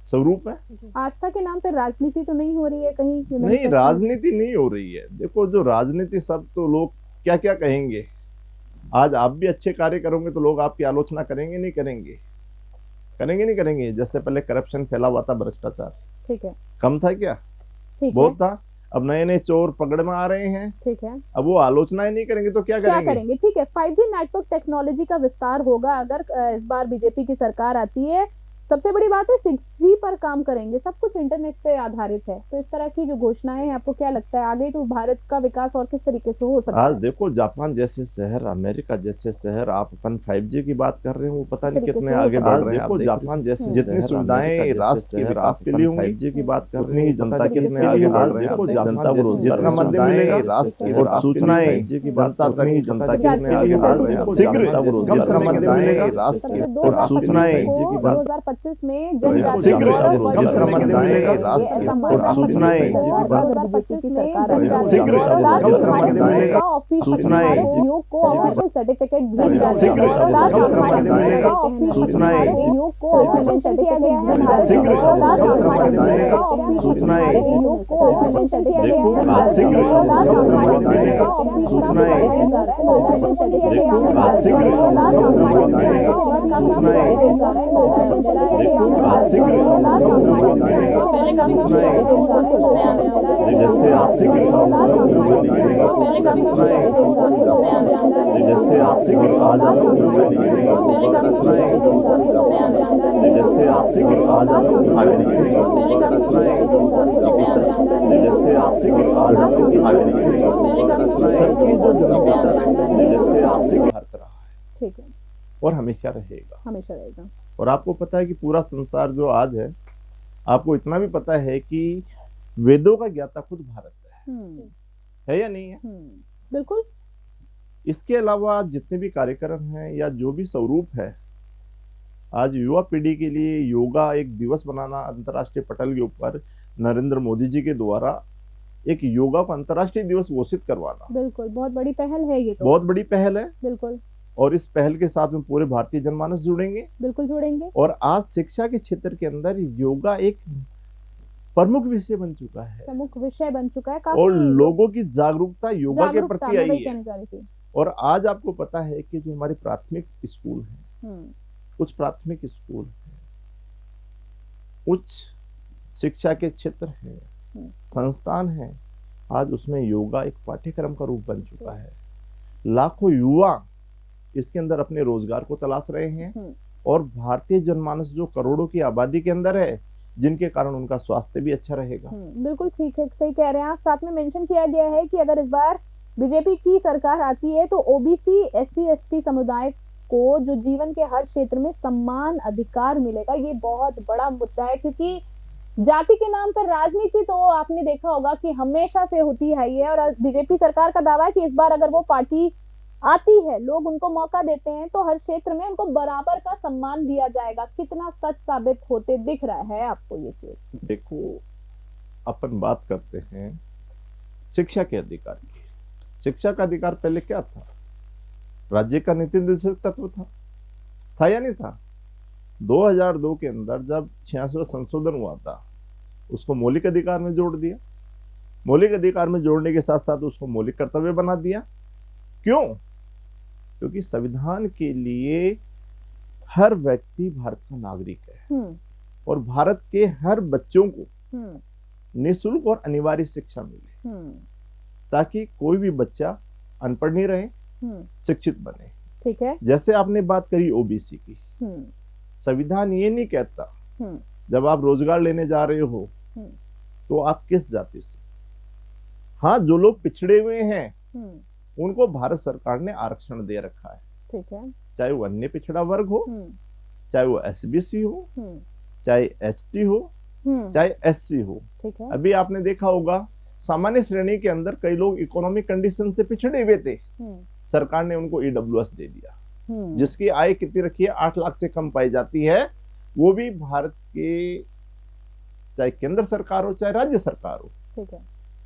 स्वरूप है। आस्था के नाम पे राजनीति तो नहीं हो रही है कहीं? नहीं, राजनीति नहीं हो रही है। देखो, जो राजनीति, सब तो लोग क्या क्या कहेंगे। आज आप भी अच्छे कार्य करोगे तो लोग आपकी आलोचना करेंगे नहीं करेंगे? करेंगे नहीं करेंगे? जैसे पहले करप्शन फैला हुआ था, भ्रष्टाचार, ठीक है, कम था क्या? बहुत था। अब नए नए चोर पकड़ में आ रहे हैं, ठीक है, अब वो आलोचनाएं नहीं करेंगे तो क्या करेंगे? ठीक है। 5G नेटवर्क टेक्नोलॉजी का विस्तार होगा अगर इस बार बीजेपी की सरकार आती है। सबसे बड़ी बात है 6G पर काम करेंगे, सब कुछ इंटरनेट पे आधारित है। तो इस तरह की जो घोषणाएं हैं, आपको क्या लगता है आगे तो भारत का विकास और किस तरीके से हो सकता है? आज देखो, जापान जैसे शहर, अमेरिका जैसे शहर, आप अपन 5G की बात कर रहे हैं, वो पता नहीं कितने आगे बढ़ रहे हैं। देखो, जापान जैसे जितनी सुविधाएं राष्ट्र के विकास के लिए होंगी, 5G की बात कर रही है, जनता कितने आगे बढ़ रहे हैं। देखो, जनता को जितना मदद मिलेगा राष्ट्र की और सूचनाएं की जनता तक, जनता कितने आगे बढ़ रहे हैं। शीघ्र जितना मदद मिलेगा राष्ट्र की और सूचनाएं 2025 में शीघ्र योग को ऑफिशियल सर्टिफिकेट पहले काफी कुछ कहते थे वो सब कुछ नया नया जैसे आपसे पहले काफी कुछ कहते थे वो सब कुछ नया नया जैसे आपसे आज आप पहले काफी कुछ कहते थे वो सब कुछ नया नया जैसे आपसे आज आप आगे निकले पहले काफी कुछ कहते थे वो सब कुछ नया नया जैसे आपसे आज आप आगे निकले पहले काफी कुछ कहते थे वो सब कुछ नया नया जैसे आपसे हर तरह है ठीक है, और हमेशा रहेगा। हमेशा रहेगा। और आपको पता है कि पूरा संसार जो आज है, आपको इतना भी पता है कि वेदों का ज्ञाता खुद भारत है या नहीं है? बिल्कुल। इसके अलावा जितने भी कार्यक्रम हैं या जो भी स्वरूप है, आज युवा पीढ़ी के लिए योगा एक दिवस बनाना अंतर्राष्ट्रीय पटल के ऊपर नरेंद्र मोदी जी के द्वारा एक योगा को अंतर्राष्ट्रीय दिवस घोषित करवाना, बिल्कुल बहुत बड़ी पहल है ये तो। बहुत बड़ी पहल है। बिल्कुल। और इस पहल के साथ में पूरे भारतीय जनमानस जुड़ेंगे। बिल्कुल जुड़ेंगे। और आज शिक्षा के क्षेत्र के अंदर योगा एक प्रमुख विषय बन चुका है, प्रमुख विषय बन चुका है काफी, और लोगों की जागरूकता योगा के प्रति आई है। है। और आज आपको पता है कि जो हमारे प्राथमिक स्कूल हैं, कुछ प्राथमिक स्कूल हैं, उच्च शिक्षा के क्षेत्र है, संस्थान है, आज उसमें योगा एक पाठ्यक्रम का रूप बन चुका है। लाखों युवा इसके अंदर अपने रोजगार को तलाश रहे हैं, और भारतीय जनमानस जो करोड़ों की आबादी के अंदर है, जिनके कारण उनका स्वास्थ्य भी अच्छा रहेगा। बिल्कुल ठीक है, सही कह रहे हैं आप। साथ में मेंशन किया गया है कि अगर इस बार बीजेपी की सरकार आती है तो ओबीसी एससी एसटी समुदाय को जो जीवन के हर क्षेत्र में सम्मान अधिकार मिलेगा। ये बहुत बड़ा मुद्दा है, क्योंकि जाति के नाम पर राजनीति तो आपने देखा होगा कि हमेशा से होती है ही है। और बीजेपी सरकार का दावा है कि इस बार अगर वो पार्टी आती है, लोग उनको मौका देते हैं, तो हर क्षेत्र में उनको बराबर का सम्मान दिया जाएगा। कितना सच साबित होते दिख रहा है आपको ये चीज? देखो, अपन बात करते हैं शिक्षा के अधिकार की। शिक्षा का अधिकार पहले क्या था? राज्य का नीति निर्देशक तत्व था या नहीं था? 2002 के अंदर जब 86वां संशोधन हुआ था, उसको मौलिक अधिकार में जोड़ दिया। मौलिक अधिकार में जोड़ने के साथ साथ उसको मौलिक कर्तव्य बना दिया। क्यों? क्योंकि संविधान के लिए हर व्यक्ति भारत का नागरिक है, और भारत के हर बच्चों को निःशुल्क और अनिवार्य शिक्षा मिले, ताकि कोई भी बच्चा अनपढ़ नहीं रहे, शिक्षित बने। ठीक है। जैसे आपने बात करी ओबीसी की, संविधान ये नहीं कहता जब आप रोजगार लेने जा रहे हो तो आप किस जाति से। हाँ, जो लोग पिछड़े हुए हैं उनको भारत सरकार ने आरक्षण दे रखा है। ठीक है। चाहे वो अन्य पिछड़ा वर्ग हो, चाहे वो एसबीसी हो, चाहे एसटी हो, चाहे एससी हो। ठीक है। अभी आपने देखा होगा सामान्य श्रेणी के अंदर कई लोग इकोनॉमिक कंडीशन से पिछड़े हुए थे, सरकार ने उनको ईडब्ल्यूएस दे दिया, जिसकी आय कितनी रखी है, 8 लाख से कम पाई जाती है। वो भी भारत के चाहे केंद्र सरकार हो चाहे राज्य सरकार हो, ठीक है,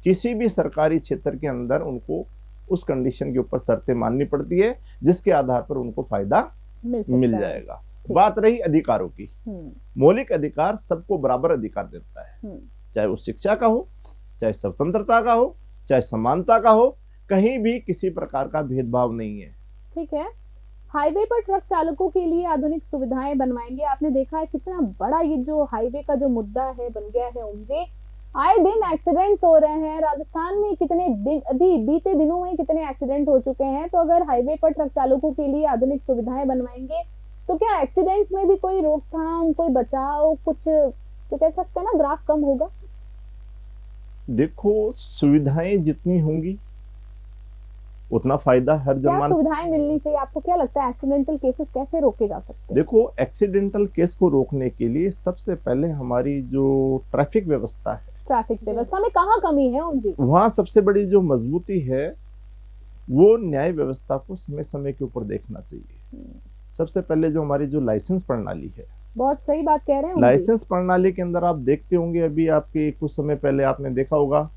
किसी भी सरकारी क्षेत्र के अंदर उनको उस कंडीशन के ऊपर शर्तें माननी पड़ती है, जिसके आधार पर उनको फायदा मिल जाएगा। बात रही अधिकारों की, मौलिक अधिकार सबको बराबर अधिकार देता है, चाहे वो शिक्षा का हो, चाहे स्वतंत्रता का हो, चाहे समानता का हो, कहीं भी किसी प्रकार का भेदभाव नहीं है। ठीक है। हाईवे पर ट्रक चालकों के लिए आधुनिक सुविधाएं बनवाएंगे। आपने देखा है कितना बड़ा ये जो हाईवे का जो मुद्दा है बन गया है। उनसे आए दिन एक्सीडेंट्स हो रहे हैं। राजस्थान में कितने दिन, अभी बीते दिनों में कितने एक्सीडेंट हो चुके हैं। तो अगर हाईवे पर ट्रक चालकों के लिए आधुनिक सुविधाएं बनवाएंगे तो क्या एक्सीडेंट्स में भी कोई रोकथाम, कोई बचाव, कुछ तो कह सकते हैं ना, ग्राफ कम होगा? देखो, सुविधाएं जितनी होंगी उतना फायदा हर जनमानस। सुविधाएं मिलनी चाहिए। आपको क्या लगता है एक्सीडेंटल केसेस कैसे रोके जा सकते हैं? देखो, एक्सीडेंटल केस को रोकने के लिए सबसे पहले हमारी जो ट्रैफिक व्यवस्था है, ट्रैफिक व्यवस्था में कहाँ कमी है उनकी, वहाँ सबसे बड़ी जो मजबूती है वो न्याय व्यवस्था को समय समय के ऊपर देखना चाहिए। सबसे पहले जो हमारी जो लाइसेंस प्रणाली है बहुत सही बात कह रहे हैं। लाइसेंस प्रणाली के अंदर आप देखते होंगे, अभी आपके कुछ समय पहले आपने देखा होगा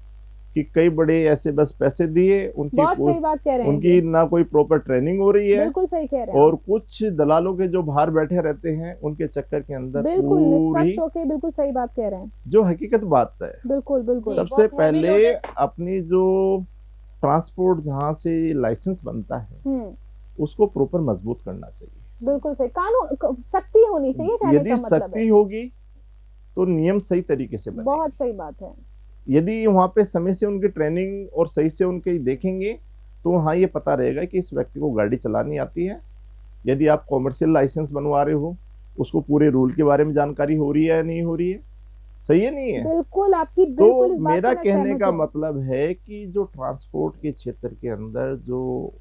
कि कई बड़े ऐसे बस पैसे दिए, बहुत सही बात कह रहे हैं उनकी ना कोई प्रॉपर ट्रेनिंग हो रही है, बिल्कुल सही कह रहे हैं और कुछ दलालों के जो बाहर बैठे रहते हैं उनके चक्कर के अंदर बिल्कुल पूरी निष्पक्ष होके बिल्कुल सही बात कह रहे हैं। जो हकीकत बात है, बिल्कुल बिल्कुल जी, सबसे बहुत heavy पहले loaded। अपनी जो ट्रांसपोर्ट जहाँ से लाइसेंस बनता है उसको प्रॉपर मजबूत करना चाहिए। बिल्कुल सही, कानून सख्ती होनी चाहिए कहने यदि का मतलब सख्ती है। होगी तो नियम सही तरीके से बने। बहुत सही बात है। यदि वहां पे समय से उनकी ट्रेनिंग और सही से उनके देखेंगे तो हाँ ये पता रहेगा कि इस व्यक्ति को गाड़ी चलानी आती है। यदि आप कॉमर्शियल लाइसेंस बनवा रहे हो, उसको पूरे रूल के बारे में जानकारी हो रही है या नहीं हो रही है, सही है नहीं है। बिल्कुल आपकी तो बिल्कुल इस बात मेरा से मैं कहने सहमत का हूँ। मतलब है कि जो ट्रांसपोर्ट के क्षेत्र के अंदर जो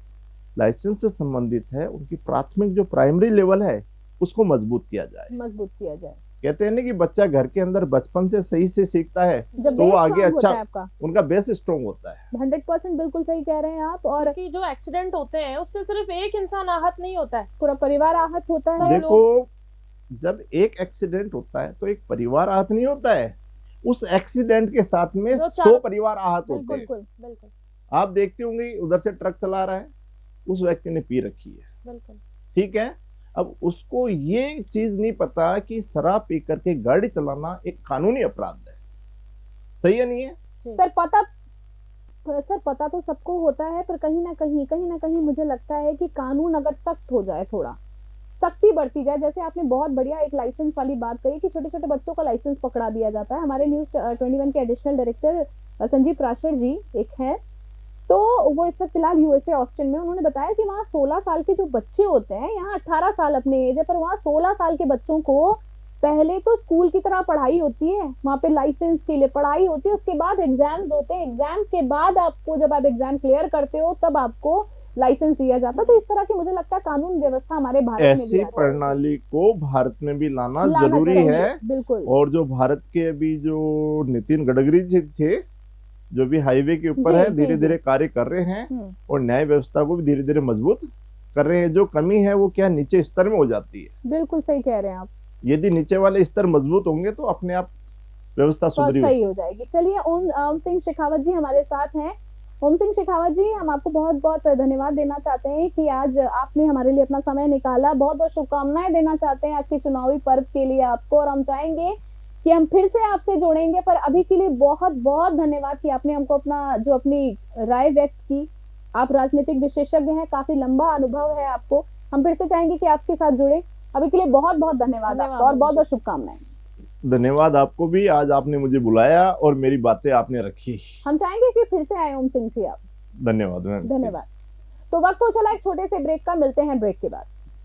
लाइसेंस से संबंधित है उनकी प्राथमिक जो प्राइमरी लेवल है उसको मजबूत किया जाए। मजबूत किया जाए। कहते हैं ना कि बच्चा घर के अंदर बचपन से सही से सीखता है जब तो वो बेस आगे स्ट्रांग होता अच्छा, है आपका, उनका बेस स्ट्रॉन्ग होता है। 100% बिल्कुल सही कह रहे हैं आप। और कि जो एक्सीडेंट होते हैं उससे सिर्फ एक इंसान आहत नहीं होता है, पूरा परिवार आहत होता है। देखो जब एक एक्सीडेंट होता है तो एक परिवार आहत नहीं होता है, उस एक्सीडेंट के साथ में जो 100 परिवार आहत होते हैं। बिल्कुल बिल्कुल आप देखते होंगे उधर से ट्रक चला रहा है, उस व्यक्ति ने पी रखी है, बिल्कुल। ठीक है, अब उसको ये चीज नहीं पता कि शराब पी करके गाड़ी चलाना एक कानूनी अपराध है, सही है नहीं है। सर पता तो सबको होता है, पर कहीं ना कहीं मुझे लगता है कि कानून अगर सख्त हो जाए, थोड़ा सख्ती बढ़ती जाए, जैसे आपने बहुत बढ़िया एक लाइसेंस वाली बात कही कि छोटे छोटे बच्चों का लाइसेंस पकड़ा दिया जाता है। हमारे न्यूज 21 के एडिशनल डायरेक्टर संजीव प्राशर जी एक है, तो वो इस वक्त फिलहाल यूएसए ऑस्टिन में, उन्होंने बताया कि वहाँ 16 साल के जो बच्चे होते हैं, यहाँ 18 साल अपने एज है, पर वहाँ 16 साल के बच्चों को पहले तो स्कूल की तरह पढ़ाई होती है, वहाँ पे लाइसेंस के लिए पढ़ाई होती है, उसके बाद एग्जाम्स होते हैं, एग्जाम्स के बाद आपको जब आप एग्जाम क्लियर करते हो तब आपको लाइसेंस दिया जाता है। तो इस तरह की मुझे लगता है कानून व्यवस्था हमारे भारत में भी ऐसी आ जाए। प्रणाली को भारत में भी लाना जरूरी चाहिए, है। बिल्कुल। और जो भारत के अभी जो नितिन गडकरी जी थे, जो भी हाईवे के ऊपर जी, है, जी, धीरे जी। धीरे कार्य कर रहे हैं और न्याय व्यवस्था को भी धीरे धीरे मजबूत कर रहे हैं। जो कमी है वो क्या नीचे स्तर में हो जाती है। बिल्कुल सही कह रहे हैं आप। यदि नीचे वाले स्तर मजबूत होंगे तो अपने आप व्यवस्था तो सुधरी सही हो जाएगी। चलिए ओम सिंह शेखावत जी हमारे साथ हैं। ओम सिंह शेखावत जी, हम आपको बहुत बहुत धन्यवाद देना चाहते हैं कि आज आपने हमारे लिए अपना समय निकाला। बहुत बहुत शुभकामनाएं देना चाहते हैं आज के चुनावी पर्व के लिए आपको, और हम चाहेंगे कि हम फिर से आपसे जोड़ेंगे, पर अभी के लिए बहुत बहुत धन्यवाद कि आपने हमको अपनी राय व्यक्त की। आप राजनीतिक विशेषज्ञ हैं, काफी लंबा अनुभव है आपको। हम फिर से चाहेंगे कि आपके साथ जुड़े। अभी के लिए बहुत बहुत धन्यवाद आपका, और बहुत बहुत शुभकामनाएं। धन्यवाद आपको भी, आज आपने मुझे बुलाया और मेरी बातें आपने रखी। हम चाहेंगे कि फिर से आए ओम सिंह जी आप। धन्यवाद। धन्यवाद। तो वक्त हो चला एक छोटे से ब्रेक का, मिलते हैं ब्रेक के बाद।